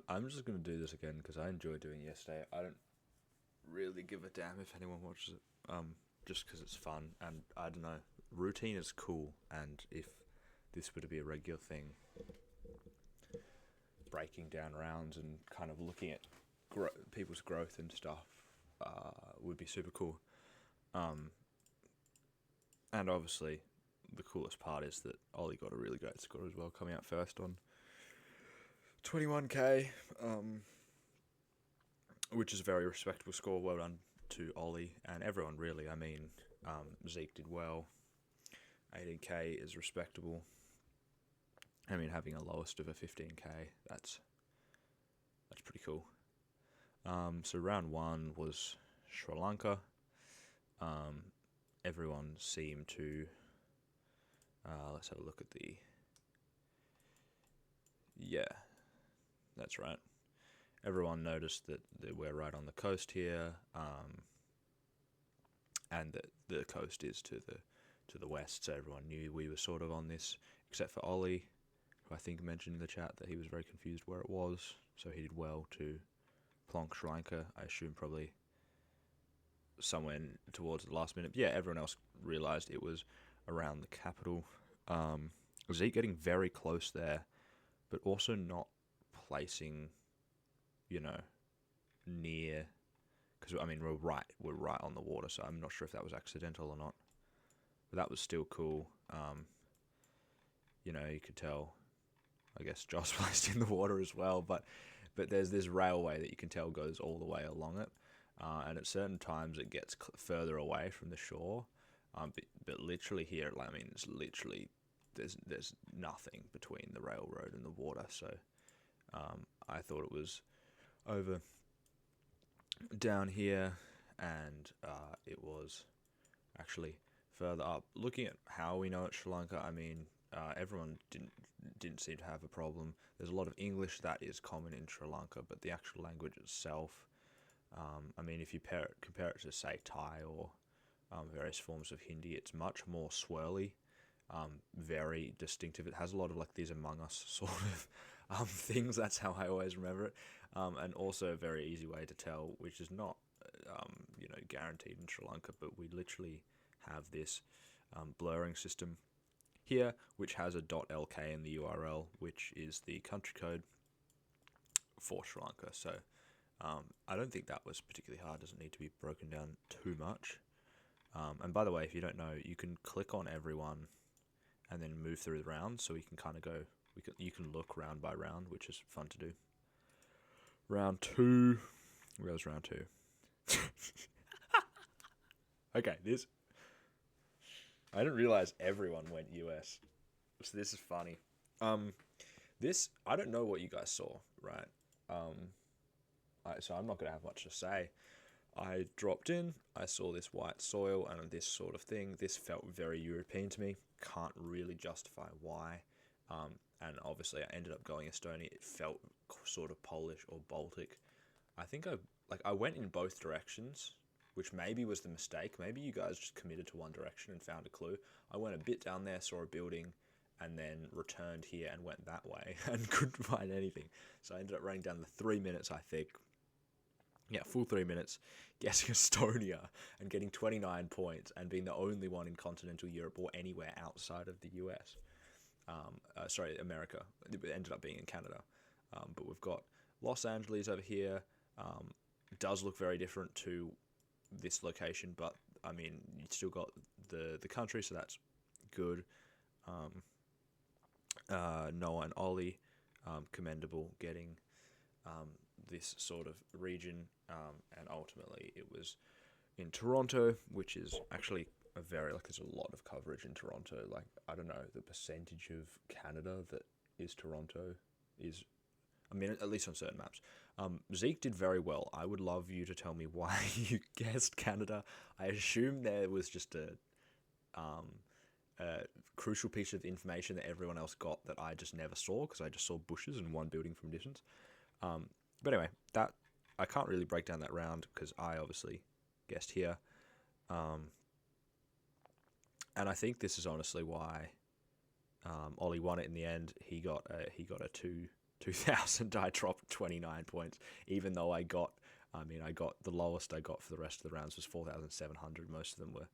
I'm just gonna do this again because I enjoyed doing it yesterday. I don't really give a damn if anyone watches it. Just because it's fun and I don't know, routine is cool. And if this were to be a regular thing, breaking down rounds and kind of looking at people's growth and stuff would be super cool. Um, and obviously, the coolest part is that Ollie got a really great score as well, coming out first on 21k, which is a very respectable score. Well done to Ollie and everyone, really. I mean, Zeke did well. 18k is respectable. I mean, having a lowest of a 15k, that's pretty cool. So round one was Sri Lanka. Everyone seemed to. Let's have a look at the. Yeah, that's right. Everyone noticed that we're right on the coast here, and that the coast is to the west. So everyone knew we were sort of on this, except for Ollie, who I think mentioned in the chat that he was very confused where it was. So he did well to plonk Sri Lanka. I assume probably somewhere towards the last minute. But yeah, everyone else realised it was around the capital. Zeke getting very close there, but also not placing, near, because I mean we're right on the water, so I'm not sure if that was accidental or not. But that was still cool. You could tell. I guess Josh placed in the water as well, but there's this railway that you can tell goes all the way along it, and at certain times it gets further away from the shore. But literally here, I mean, it's literally there's nothing between the railroad and the water. So I thought it was over down here, and it was actually further up. Looking at how we know it's Sri Lanka, I mean, everyone didn't seem to have a problem. There's a lot of English that is common in Sri Lanka, but the actual language itself, I mean, if you compare it to, say, Thai or various forms of Hindi, it's much more swirly, very distinctive. It has a lot of like these Among Us sort of things. That's how I always remember it, and also a very easy way to tell, which is not guaranteed in Sri Lanka, but we literally have this blurring system here, which has a .lk in the URL, which is the country code for Sri Lanka. So I don't think that was particularly hard. Doesn't need to be broken down too much. And by the way, if you don't know, you can click on everyone and then move through the rounds. So we can kind of go. You can look round by round, which is fun to do. Round two. Where was round two? Okay, this. I didn't realize everyone went US. So this is funny. This, I don't know what you guys saw, right? So I'm not going to have much to say. I dropped in, I saw this white soil and this sort of thing. This felt very European to me. Can't really justify why. And obviously I ended up going Estonia. It felt sort of Polish or Baltic. I think I went in both directions, which maybe was the mistake. Maybe you guys just committed to one direction and found a clue. I went a bit down there, saw a building, and then returned here and went that way and couldn't find anything. So I ended up running down the 3 minutes, I think. Yeah, full 3 minutes, guessing Estonia and getting 29 points and being the only one in continental Europe or anywhere outside of the US. America. It ended up being in Canada. But we've got Los Angeles over here. It does look very different to this location, but I mean, you still got the country, so that's good. Noah and Ollie, commendable getting this sort of region, and ultimately it was in Toronto, which is actually there's a lot of coverage in Toronto. Like, I don't know, the percentage of Canada that is Toronto is, I mean, at least on certain maps. Zeke did very well. I would love you to tell me why you guessed Canada. I assume there was just a crucial piece of information that everyone else got that I just never saw, because I just saw bushes and one building from distance. But anyway, that I can't really break down that round because I obviously guessed here. And I think this is honestly why Ollie won it in the end. He got a 2 2000, I dropped 29 points, even though I got the lowest I got for the rest of the rounds was 4,700. Most of them were,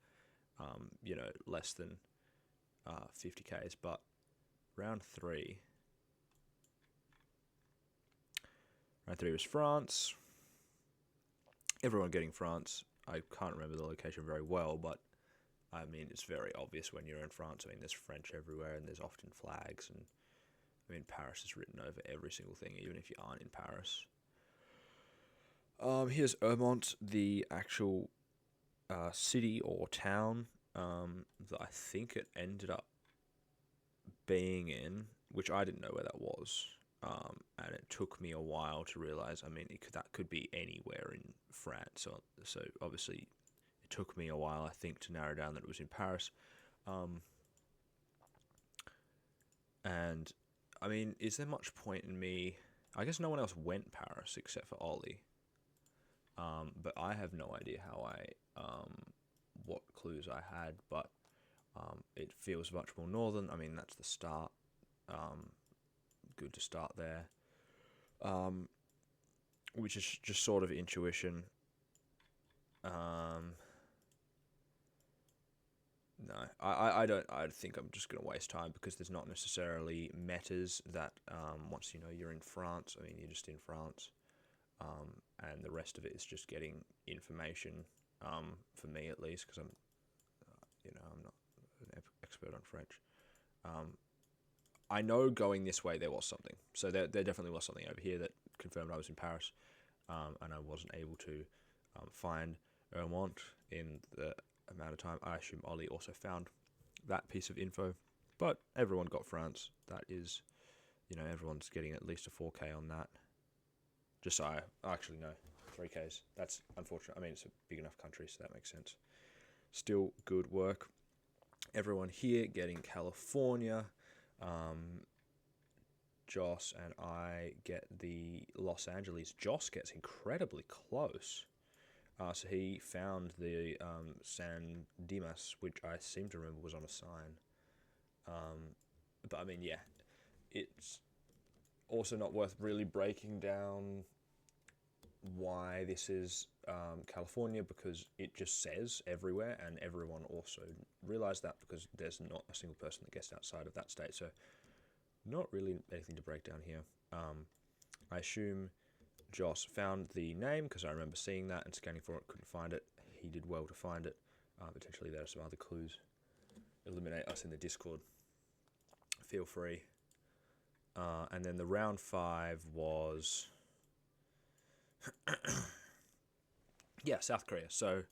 less than 50Ks. But round three, was France. Everyone getting France. I can't remember the location very well, but I mean, it's very obvious when you're in France. I mean, there's French everywhere, and there's often flags, and I mean, Paris is written over every single thing, even if you aren't in Paris. Here's Ermont, the actual city or town that I think it ended up being in, which I didn't know where that was. And it took me a while to realize. I mean, that could be anywhere in France. So obviously, it took me a while, I think, to narrow down that it was in Paris. And I mean, is there much point in me? I guess no one else went Paris except for Ollie. But I have no idea what clues I had. But it feels much more northern. I mean, that's the start. Good to start there. Which is just sort of intuition. No, I don't. I think I'm just going to waste time because there's not necessarily metas that once you know you're in France. I mean, you're just in France, and the rest of it is just getting information. For me at least, because I'm not an expert on French. I know going this way there was something. So there definitely was something over here that confirmed I was in Paris, and I wasn't able to find Ermont in the amount of time. I assume Ollie also found that piece of info, but everyone got France. That is, everyone's getting at least a 4K on that. Just so I actually know, 3Ks. That's unfortunate. I mean, it's a big enough country, so that makes sense. Still good work. Everyone here getting California. Joss and I get the Los Angeles. Joss gets incredibly close. So he found the San Dimas, which I seem to remember was on a sign. But I mean, yeah, it's also not worth really breaking down why this is California, because it just says everywhere, and everyone also realized that because there's not a single person that gets outside of that state. So not really anything to break down here. I assume Joss found the name because I remember seeing that and scanning for it, couldn't find it. He did well to find it. Potentially there are some other clues. Eliminate us in the Discord. Feel free. And then the round 5 was South Korea. So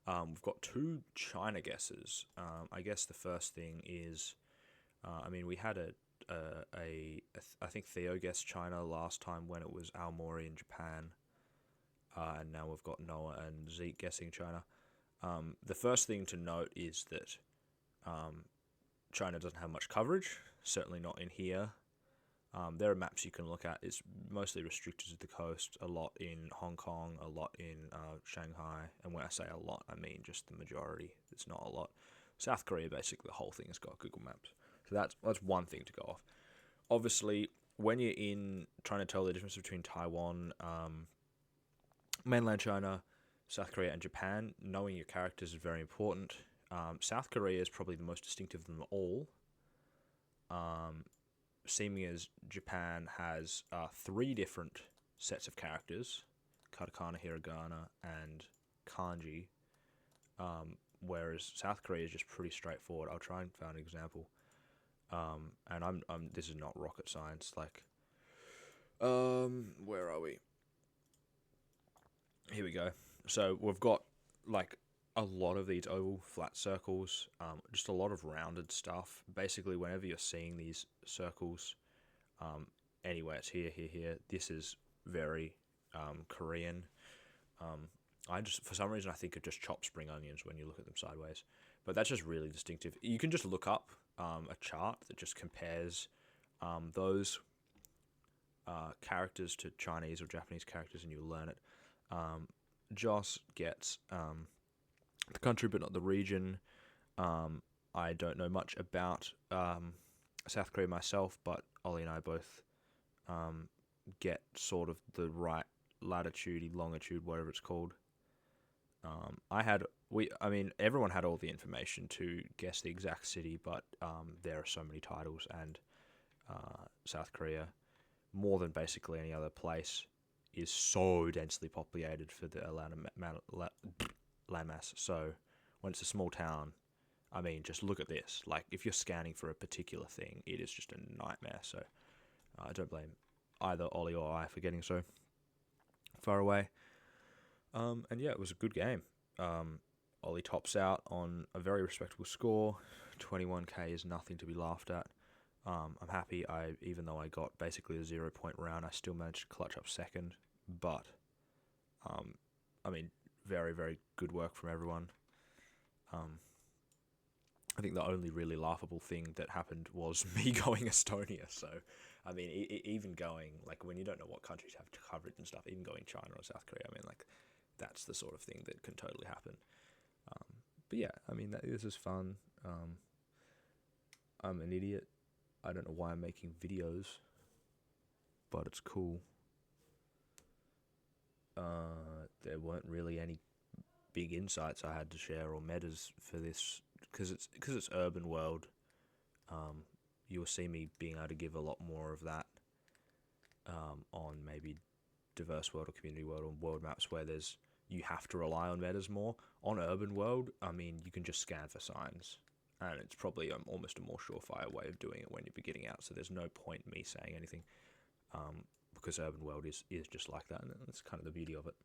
we've got 2 China guesses. I guess the first thing is, we had I think Theo guessed China last time when it was Aomori in Japan, and now we've got Noah and Zeke guessing China. The first thing to note is that China doesn't have much coverage, certainly not in here. There are maps you can look at. It's mostly restricted to the coast, a lot in Hong Kong, a lot in Shanghai, and when I say a lot, I mean just the majority. It's not a lot. South Korea, basically, the whole thing has got Google Maps. So that's one thing to go off. Obviously, when you're in trying to tell the difference between Taiwan, mainland China, South Korea, and Japan, knowing your characters is very important. South Korea is probably the most distinctive of them all. Seeming as Japan has 3 different sets of characters, katakana, hiragana, and kanji, whereas South Korea is just pretty straightforward. I'll try and find an example. And I'm this is not rocket science. Like, where are we? Here we go. So we've got like a lot of these oval flat circles, just a lot of rounded stuff. Basically, whenever you're seeing these circles, anyway, it's here. This is very Korean. I just, for some reason, I think of just chopped spring onions when you look at them sideways. But that's just really distinctive. You can just look up a chart that just compares those characters to Chinese or Japanese characters, and you learn it. Joss gets the country, but not the region. I don't know much about South Korea myself, but Ollie and I both get sort of the right latitude, longitude, whatever it's called. Everyone had all the information to guess the exact city, but there are so many titles, and South Korea, more than basically any other place, is so densely populated for the landmass. So when it's a small town, I mean, just look at this. Like, if you're scanning for a particular thing, it is just a nightmare. So I don't blame either Ollie or I for getting so far away. And yeah, it was a good game. Ollie tops out on a very respectable score. 21k is nothing to be laughed at. I'm happy. Even though I got basically a 0-point round, I still managed to clutch up second. But very, very good work from everyone. I think the only really laughable thing that happened was me going Estonia. So, I mean, even going, like, when you don't know what countries have coverage and stuff, even going China or South Korea, I mean, like, that's the sort of thing that can totally happen. But yeah, I mean, this is fun. I'm an idiot. I don't know why I'm making videos, but it's cool. There weren't really any big insights I had to share or metas for this, because it's urban world. You'll see me being able to give a lot more of that on maybe diverse world or community world or world maps where you have to rely on metas more. On urban world, I mean, you can just scan for signs, and it's probably almost a more surefire way of doing it when you're beginning out. So there's no point in me saying anything, because urban world is just like that, and that's kind of the beauty of it.